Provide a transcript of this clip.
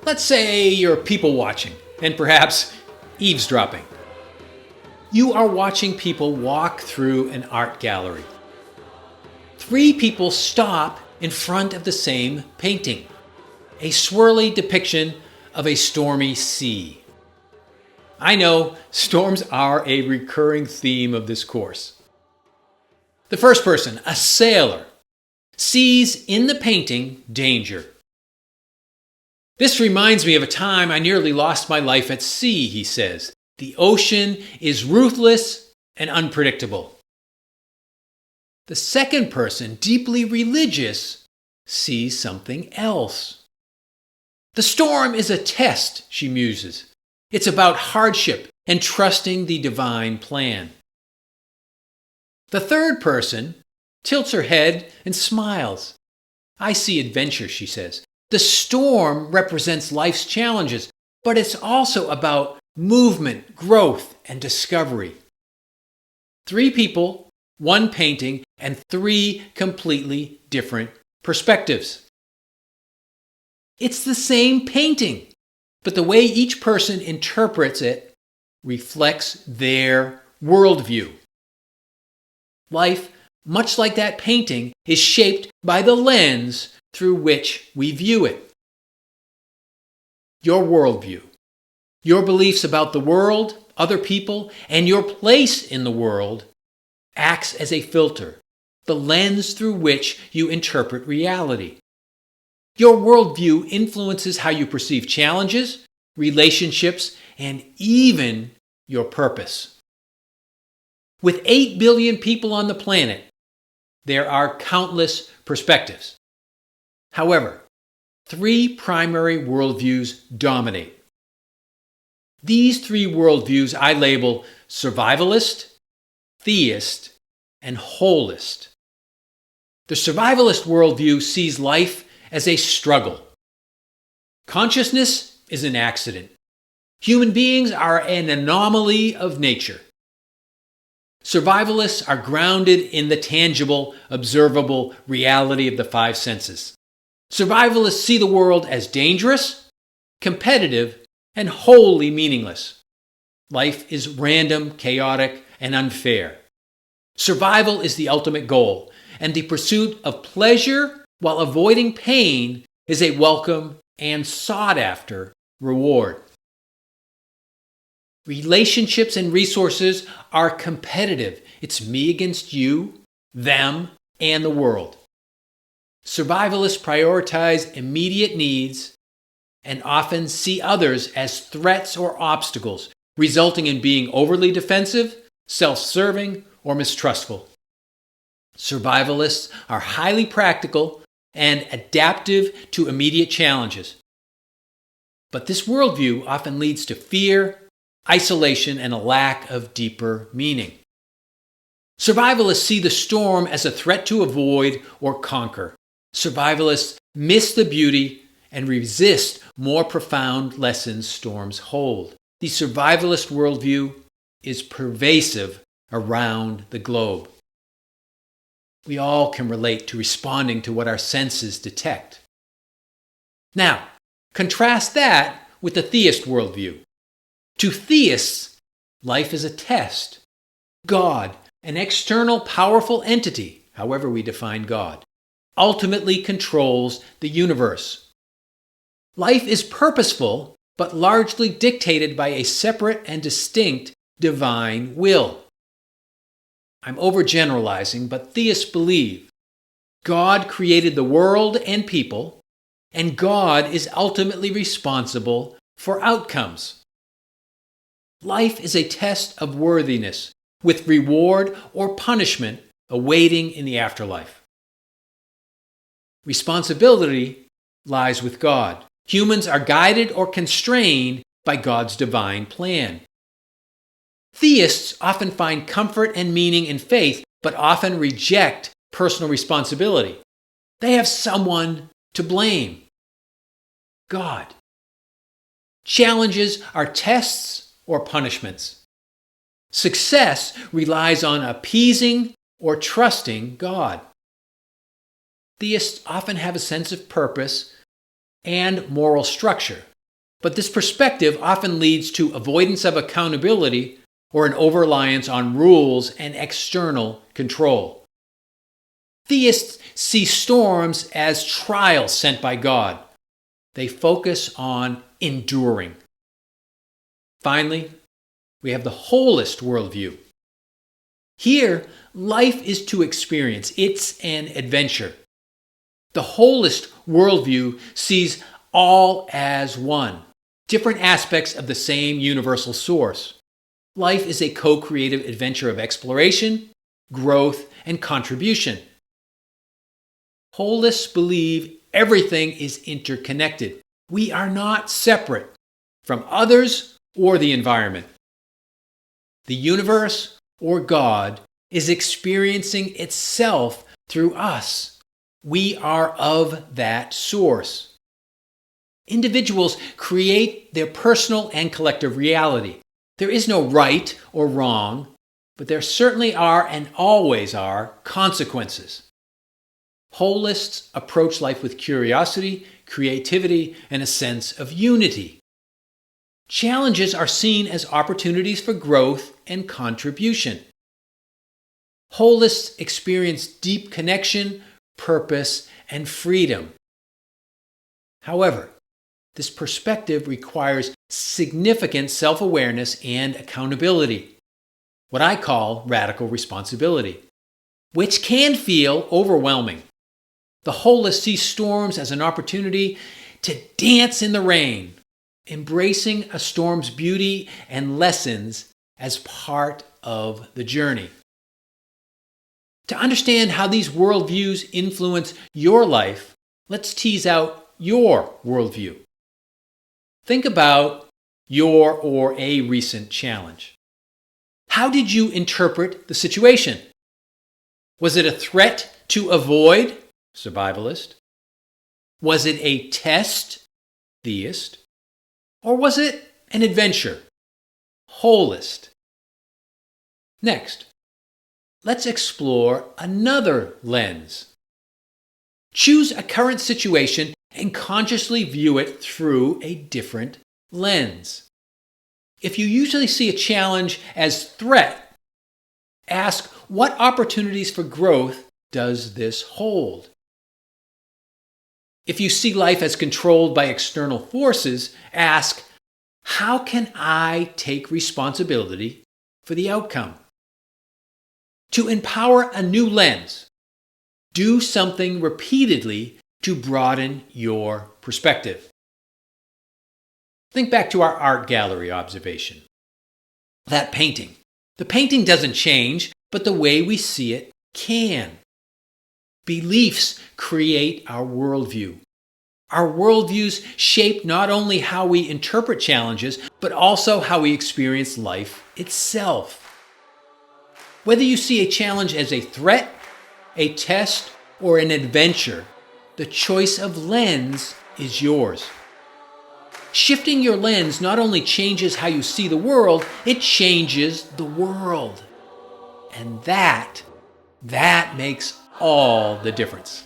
Let's say you're people watching and perhaps eavesdropping. You are watching people walk through an art gallery. 3 people stop in front of the same painting, a swirly depiction of a stormy sea. I know storms are a recurring theme of this course. The first person, a sailor, sees in the painting danger. This reminds me of a time I nearly lost my life at sea, he says. The ocean is ruthless and unpredictable. The second person, deeply religious, sees something else. The storm is a test, she muses. It's about hardship and trusting the divine plan. The third person tilts her head and smiles. I see adventure, she says. The storm represents life's challenges, but it's also about movement, growth, and discovery. 3 people, 1 painting, and 3 completely different perspectives. It's the same painting, but the way each person interprets it reflects their worldview. Life, much like that painting, is shaped by the lens through which we view it. Your worldview, your beliefs about the world, other people, and your place in the world acts as a filter, the lens through which you interpret reality. Your worldview influences how you perceive challenges, relationships, and even your purpose. With 8 billion people on the planet, there are countless perspectives. However, 3 primary worldviews dominate. These 3 worldviews I label survivalist, theist, and holist. The survivalist worldview sees life as a struggle. Consciousness is an accident. Human beings are an anomaly of nature. Survivalists are grounded in the tangible, observable reality of the 5 senses. Survivalists see the world as dangerous, competitive, and wholly meaningless. Life is random, chaotic, and unfair. Survival is the ultimate goal, and the pursuit of pleasure while avoiding pain is a welcome and sought-after reward. Relationships and resources are competitive. It's me against you, them, and the world. Survivalists prioritize immediate needs and often see others as threats or obstacles, resulting in being overly defensive, self-serving, or mistrustful. Survivalists are highly practical and adaptive to immediate challenges. But this worldview often leads to fear, isolation, and a lack of deeper meaning. Survivalists see the storm as a threat to avoid or conquer. Survivalists miss the beauty and resist more profound lessons storms hold. The survivalist worldview is pervasive around the globe. We all can relate to responding to what our senses detect. Now, contrast that with the theist worldview. To theists, life is a test. God, an external powerful entity, however we define God, ultimately controls the universe. Life is purposeful, but largely dictated by a separate and distinct divine will. I'm overgeneralizing, but theists believe God created the world and people, and God is ultimately responsible for outcomes. Life is a test of worthiness, with reward or punishment awaiting in the afterlife. Responsibility lies with God. Humans are guided or constrained by God's divine plan. Theists often find comfort and meaning in faith, but often reject personal responsibility. They have someone to blame: God. Challenges are tests or punishments. Success relies on appeasing or trusting God. Theists often have a sense of purpose and moral structure. But this perspective often leads to avoidance of accountability or an over-reliance on rules and external control. Theists see storms as trials sent by God. They focus on enduring. Finally, we have the holist worldview. Here, life is to experience. It's an adventure. The holist worldview sees all as one, different aspects of the same universal source. Life is a co-creative adventure of exploration, growth, and contribution. Holists believe everything is interconnected. We are not separate from others or the environment. The universe or God is experiencing itself through us. We are of that source. Individuals create their personal and collective reality. There is no right or wrong, but there certainly are and always are consequences. Holists approach life with curiosity, creativity, and a sense of unity. Challenges are seen as opportunities for growth and contribution. Holists experience deep connection, purpose, and freedom. However, this perspective requires significant self-awareness and accountability, what I call radical responsibility, which can feel overwhelming. The holist sees storms as an opportunity to dance in the rain, embracing a storm's beauty and lessons as part of the journey. To understand how these worldviews influence your life, let's tease out your worldview. Think about your or a recent challenge. How did you interpret the situation? Was it a threat to avoid? Survivalist. Was it a test? Theist. Or was it an adventure? Holist. Next, let's explore another lens. Choose a current situation and consciously view it through a different lens. If you usually see a challenge as threat, ask what opportunities for growth does this hold? If you see life as controlled by external forces, ask, how can I take responsibility for the outcome? To empower a new lens, do something repeatedly to broaden your perspective. Think back to our art gallery observation. That painting. The painting doesn't change, but the way we see it can. Beliefs create our worldview. Our worldviews shape not only how we interpret challenges, but also how we experience life itself. Whether you see a challenge as a threat, a test, or an adventure, the choice of lens is yours. Shifting your lens not only changes how you see the world, it changes the world. And that makes all the difference.